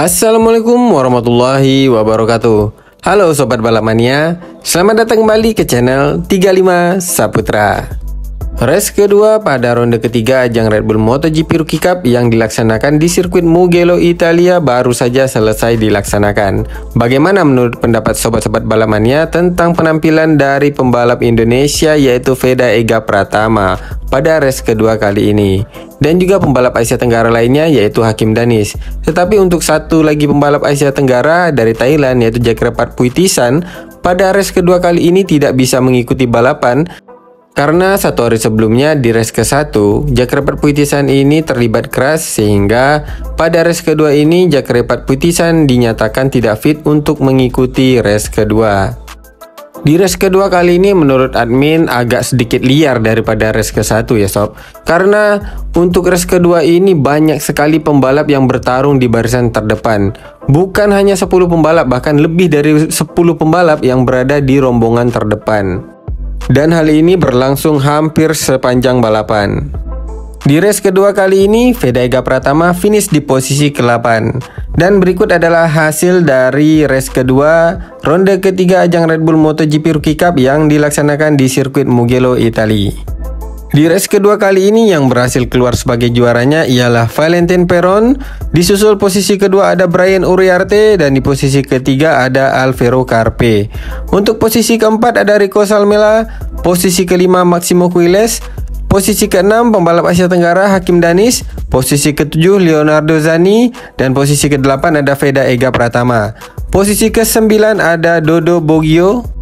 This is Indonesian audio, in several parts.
Assalamualaikum warahmatullahi wabarakatuh. Halo Sobat Balap Mania, selamat datang kembali ke channel 35 Saputra. Race kedua pada ronde ketiga ajang Red Bull MotoGP Rookie Cup yang dilaksanakan di sirkuit Mugello, Italia baru saja selesai dilaksanakan. Bagaimana menurut pendapat sobat-sobat balap mania tentang penampilan dari pembalap Indonesia yaitu Veda Ega Pratama pada race kedua kali ini? Dan juga pembalap Asia Tenggara lainnya yaitu Hakim Danis. Tetapi untuk satu lagi pembalap Asia Tenggara dari Thailand yaitu Jakrapat Phuytisan pada race kedua kali ini tidak bisa mengikuti balapan karena satu hari sebelumnya di race ke-1, Jakrapat Phuytisan ini terlibat crash sehingga pada race kedua ini Jakrapat Phuytisan dinyatakan tidak fit untuk mengikuti race kedua. Di race kedua kali ini menurut admin agak sedikit liar daripada race ke-1 ya sob. Karena untuk race kedua ini banyak sekali pembalap yang bertarung di barisan terdepan. Bukan hanya 10 pembalap, bahkan lebih dari 10 pembalap yang berada di rombongan terdepan. Dan hal ini berlangsung hampir sepanjang balapan. Di race kedua kali ini, Veda Ega Pratama finish di posisi ke-8. Dan berikut adalah hasil dari race kedua ronde ketiga ajang Red Bull MotoGP Rookie Cup yang dilaksanakan di sirkuit Mugello, Italia. Di race kedua kali ini yang berhasil keluar sebagai juaranya ialah Valentin Perón, disusul posisi kedua ada Brian Uriarte, dan di posisi ketiga ada Alvaro Carpe. Untuk posisi keempat ada Rico Salmela, posisi kelima Maximo Quiles, posisi keenam pembalap Asia Tenggara Hakim Danis, posisi ketujuh Leonardo Zanni, dan posisi ke-8 ada Veda Ega Pratama. Posisi ke-9 ada Dodo Boggio.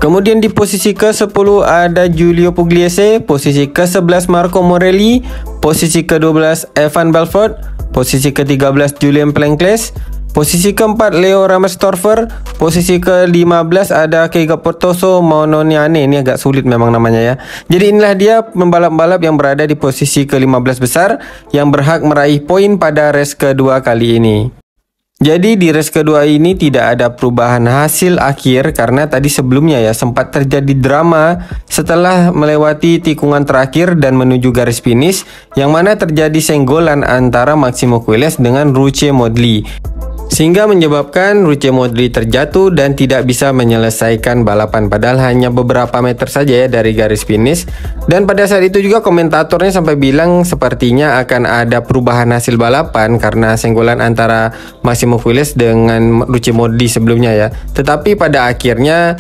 Kemudian di posisi ke-10 ada Giulio Pugliese, posisi ke-11 Marco Morelli, posisi ke-12 Evan Belfort, posisi ke-13 Julien Plencles, posisi ke-4 Leo Ramstorfer, posisi ke-15 ada Keiga Portoso Mononiane, ini agak sulit memang namanya ya. Jadi inilah dia pembalap-pembalap yang berada di posisi ke-15 besar yang berhak meraih poin pada race kedua kali ini. Jadi di race kedua ini tidak ada perubahan hasil akhir karena tadi sebelumnya ya sempat terjadi drama setelah melewati tikungan terakhir dan menuju garis finish yang mana terjadi senggolan antara Maximo Quiles dengan Ruche Modly. Sehingga menyebabkan Ruche Modly terjatuh dan tidak bisa menyelesaikan balapan padahal hanya beberapa meter saja ya dari garis finish. Dan pada saat itu juga komentatornya sampai bilang sepertinya akan ada perubahan hasil balapan karena senggolan antara Maximo Quiles dengan Ruche Modly sebelumnya ya. Tetapi pada akhirnya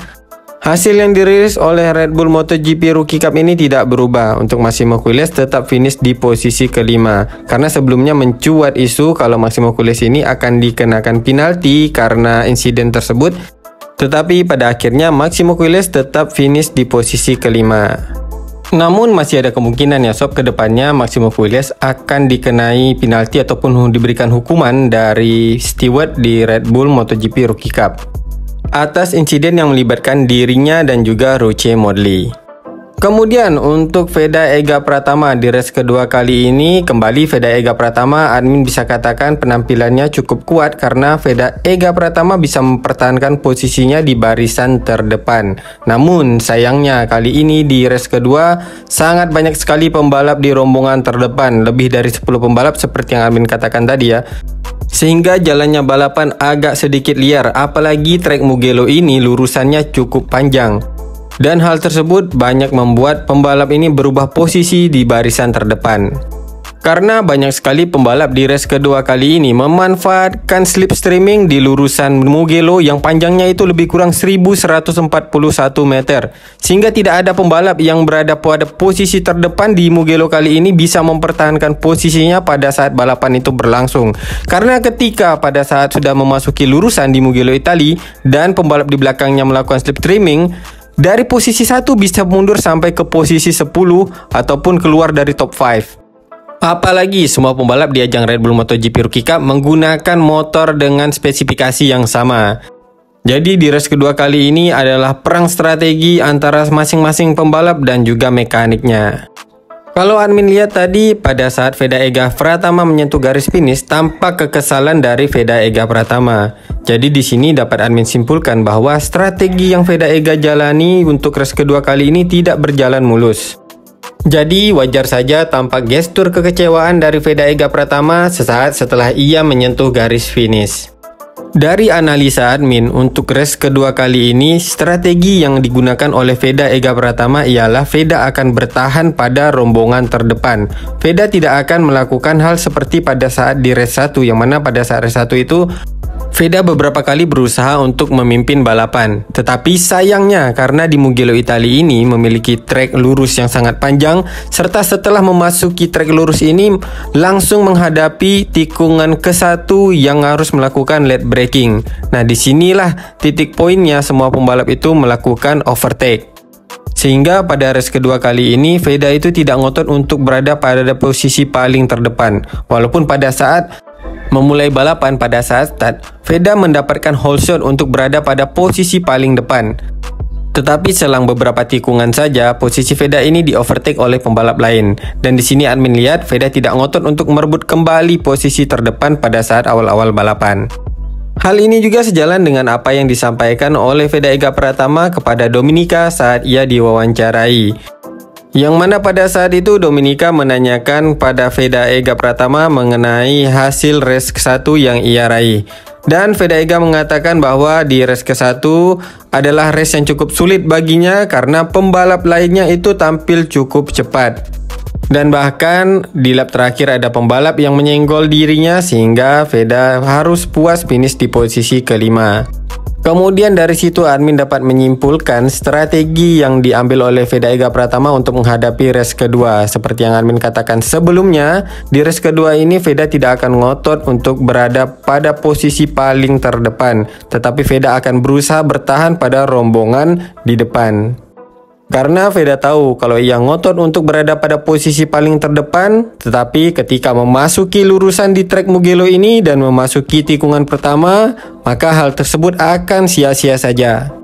hasil yang dirilis oleh Red Bull MotoGP Rookie Cup ini tidak berubah. Untuk Maximo Quiles tetap finish di posisi kelima. Karena sebelumnya mencuat isu kalau Maximo Quiles ini akan dikenakan penalti karena insiden tersebut. Tetapi pada akhirnya Maximo Quiles tetap finish di posisi kelima. Namun masih ada kemungkinan ya sob, kedepannya Maximo Quiles akan dikenai penalti ataupun diberikan hukuman dari steward di Red Bull MotoGP Rookie Cup atas insiden yang melibatkan dirinya dan juga Ruche Modly. Kemudian untuk Veda Ega Pratama di race kedua kali ini, kembali Veda Ega Pratama admin bisa katakan penampilannya cukup kuat karena Veda Ega Pratama bisa mempertahankan posisinya di barisan terdepan. Namun sayangnya kali ini di race kedua sangat banyak sekali pembalap di rombongan terdepan, lebih dari 10 pembalap seperti yang admin katakan tadi ya. Sehingga jalannya balapan agak sedikit liar, apalagi trek Mugello ini lurusannya cukup panjang. Dan hal tersebut banyak membuat pembalap ini berubah posisi di barisan terdepan. Karena banyak sekali pembalap di race kedua kali ini memanfaatkan slipstreaming di lurusan Mugello yang panjangnya itu lebih kurang 1141 meter. Sehingga tidak ada pembalap yang berada pada posisi terdepan di Mugello kali ini bisa mempertahankan posisinya pada saat balapan itu berlangsung. Karena ketika pada saat sudah memasuki lurusan di Mugello, Italia dan pembalap di belakangnya melakukan slipstreaming, dari posisi 1 bisa mundur sampai ke posisi 10 ataupun keluar dari top 5. Apalagi semua pembalap di ajang Red Bull MotoGP Rookie Cup menggunakan motor dengan spesifikasi yang sama. Jadi di race kedua kali ini adalah perang strategi antara masing-masing pembalap dan juga mekaniknya. Kalau admin lihat tadi pada saat Veda Ega Pratama menyentuh garis finish tampak kekesalan dari Veda Ega Pratama. Jadi di sini dapat admin simpulkan bahwa strategi yang Veda Ega jalani untuk race kedua kali ini tidak berjalan mulus. Jadi wajar saja tampak gestur kekecewaan dari Veda Ega Pratama sesaat setelah ia menyentuh garis finish. Dari analisa admin, untuk race kedua kali ini, strategi yang digunakan oleh Veda Ega Pratama ialah Veda akan bertahan pada rombongan terdepan. Veda tidak akan melakukan hal seperti pada saat di race 1, yang mana pada saat race 1 itu Veda beberapa kali berusaha untuk memimpin balapan. Tetapi sayangnya karena di Mugello Italia ini memiliki trek lurus yang sangat panjang, serta setelah memasuki trek lurus ini langsung menghadapi tikungan ke-1 yang harus melakukan late braking. Nah, disinilah titik poinnya semua pembalap itu melakukan overtake. Sehingga pada race kedua kali ini Veda itu tidak ngotot untuk berada pada posisi paling terdepan. Walaupun pada saat memulai balapan pada saat start, Veda mendapatkan whole shot untuk berada pada posisi paling depan. Tetapi selang beberapa tikungan saja, posisi Veda ini di overtake oleh pembalap lain. Dan di sini admin lihat Veda tidak ngotot untuk merebut kembali posisi terdepan pada saat awal-awal balapan. Hal ini juga sejalan dengan apa yang disampaikan oleh Veda Ega Pratama kepada Dominica saat ia diwawancarai. Yang mana pada saat itu Dominica menanyakan pada Veda Ega Pratama mengenai hasil race ke-1 yang ia raih. Dan Veda Ega mengatakan bahwa di race ke-1 adalah race yang cukup sulit baginya karena pembalap lainnya itu tampil cukup cepat. Dan bahkan di lap terakhir ada pembalap yang menyenggol dirinya sehingga Veda harus puas finish di posisi kelima. Kemudian dari situ admin dapat menyimpulkan strategi yang diambil oleh Veda Ega Pratama untuk menghadapi race kedua. Seperti yang admin katakan sebelumnya, di race kedua ini Veda tidak akan ngotot untuk berada pada posisi paling terdepan, tetapi Veda akan berusaha bertahan pada rombongan di depan. Karena Veda tahu kalau ia ngotot untuk berada pada posisi paling terdepan, tetapi ketika memasuki lurusan di trek Mugello ini dan memasuki tikungan pertama, maka hal tersebut akan sia-sia saja.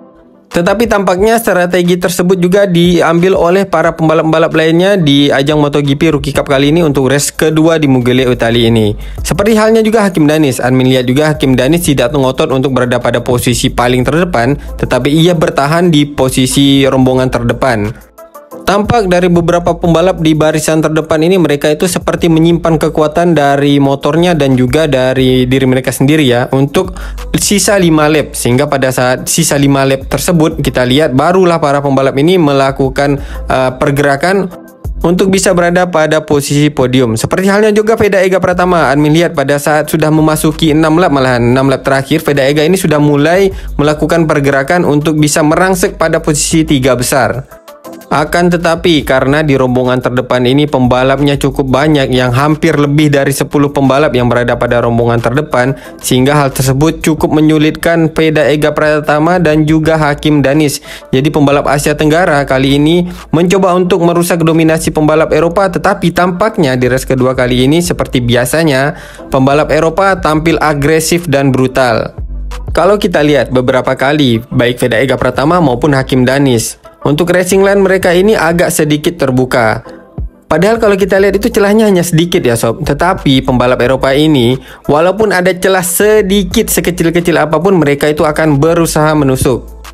Tetapi tampaknya strategi tersebut juga diambil oleh para pembalap-pembalap lainnya di ajang MotoGP Rookie Cup kali ini untuk race kedua di Mugello Italia ini. Seperti halnya juga Hakim Danis, admin lihat juga Hakim Danis tidak ngotot untuk berada pada posisi paling terdepan, tetapi ia bertahan di posisi rombongan terdepan. Tampak dari beberapa pembalap di barisan terdepan ini mereka itu seperti menyimpan kekuatan dari motornya dan juga dari diri mereka sendiri ya untuk sisa 5 lap, sehingga pada saat sisa 5 lap tersebut kita lihat barulah para pembalap ini melakukan pergerakan untuk bisa berada pada posisi podium. Seperti halnya juga Veda Ega Pratama, admin lihat pada saat sudah memasuki 6 lap, malahan 6 lap terakhir Veda Ega ini sudah mulai melakukan pergerakan untuk bisa merangsek pada posisi 3 besar. Akan tetapi karena di rombongan terdepan ini pembalapnya cukup banyak, yang hampir lebih dari 10 pembalap yang berada pada rombongan terdepan, sehingga hal tersebut cukup menyulitkan Veda Ega Pratama dan juga Hakim Danis. Jadi pembalap Asia Tenggara kali ini mencoba untuk merusak dominasi pembalap Eropa, tetapi tampaknya di race kedua kali ini seperti biasanya pembalap Eropa tampil agresif dan brutal. Kalau kita lihat beberapa kali baik Veda Ega Pratama maupun Hakim Danis, untuk racing line mereka ini agak sedikit terbuka. Padahal kalau kita lihat itu celahnya hanya sedikit ya sob. Tetapi pembalap Eropa ini walaupun ada celah sedikit sekecil-kecil apapun, mereka itu akan berusaha menusuk.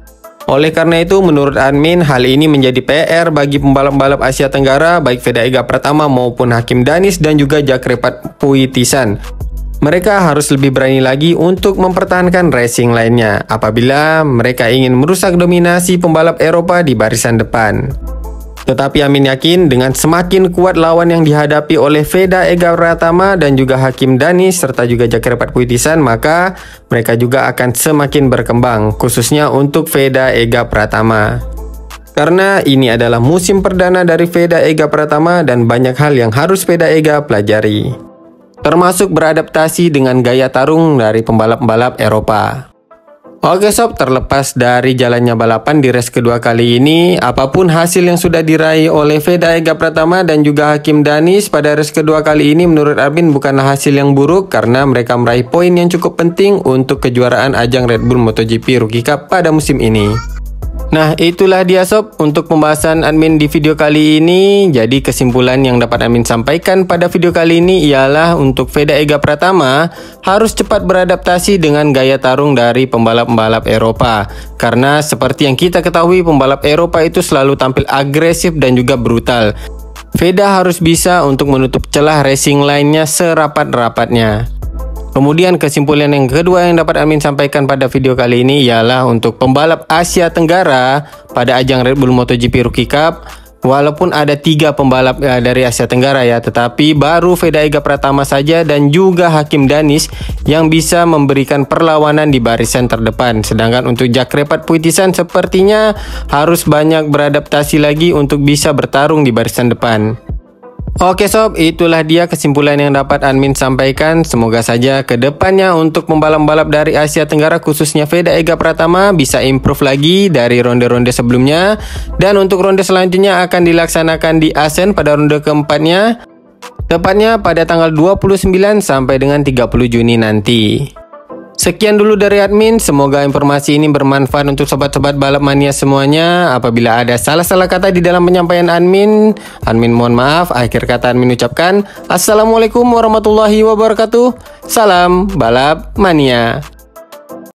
Oleh karena itu menurut admin hal ini menjadi PR bagi pembalap-pembalap Asia Tenggara baik Veda Ega Pratama maupun Hakim Danis dan juga Jakrepat Puitisan. Mereka harus lebih berani lagi untuk mempertahankan racing lainnya apabila mereka ingin merusak dominasi pembalap Eropa di barisan depan. Tetapi Amin yakin dengan semakin kuat lawan yang dihadapi oleh Veda Ega Pratama dan juga Hakim Danis serta juga Jakrepat Puitisan, maka mereka juga akan semakin berkembang, khususnya untuk Veda Ega Pratama. Karena ini adalah musim perdana dari Veda Ega Pratama dan banyak hal yang harus Veda Ega pelajari, termasuk beradaptasi dengan gaya tarung dari pembalap-pembalap Eropa. Oke sob, terlepas dari jalannya balapan di race kedua kali ini, apapun hasil yang sudah diraih oleh Veda Ega Pratama dan juga Hakim Danis pada race kedua kali ini menurut admin bukanlah hasil yang buruk karena mereka meraih poin yang cukup penting untuk kejuaraan ajang Red Bull MotoGP Rookie Cup pada musim ini. Nah, itulah dia sob untuk pembahasan admin di video kali ini. Jadi kesimpulan yang dapat admin sampaikan pada video kali ini ialah untuk Veda Ega Pratama harus cepat beradaptasi dengan gaya tarung dari pembalap-pembalap Eropa. Karena seperti yang kita ketahui pembalap Eropa itu selalu tampil agresif dan juga brutal. Veda harus bisa untuk menutup celah racing lainnya serapat-rapatnya. Kemudian kesimpulan yang kedua yang dapat admin sampaikan pada video kali ini ialah untuk pembalap Asia Tenggara pada ajang Red Bull MotoGP Rookie Cup. Walaupun ada 3 pembalap dari Asia Tenggara ya, tetapi baru Veda Ega Pratama saja dan juga Hakim Danis yang bisa memberikan perlawanan di barisan terdepan. Sedangkan untuk Jack Repat Puitisan sepertinya harus banyak beradaptasi lagi untuk bisa bertarung di barisan depan. Oke sob, itulah dia kesimpulan yang dapat admin sampaikan. Semoga saja ke depannya untuk pembalap-pembalap dari Asia Tenggara khususnya Veda Ega Pratama bisa improve lagi dari ronde-ronde sebelumnya. Dan untuk ronde selanjutnya akan dilaksanakan di Asen pada ronde keempatnya, tepatnya pada tanggal 29 sampai dengan 30 Juni nanti. Sekian dulu dari admin, semoga informasi ini bermanfaat untuk sobat-sobat balap mania semuanya. Apabila ada salah-salah kata di dalam penyampaian admin mohon maaf. Akhir kata admin ucapkan Assalamualaikum warahmatullahi wabarakatuh. Salam balap mania.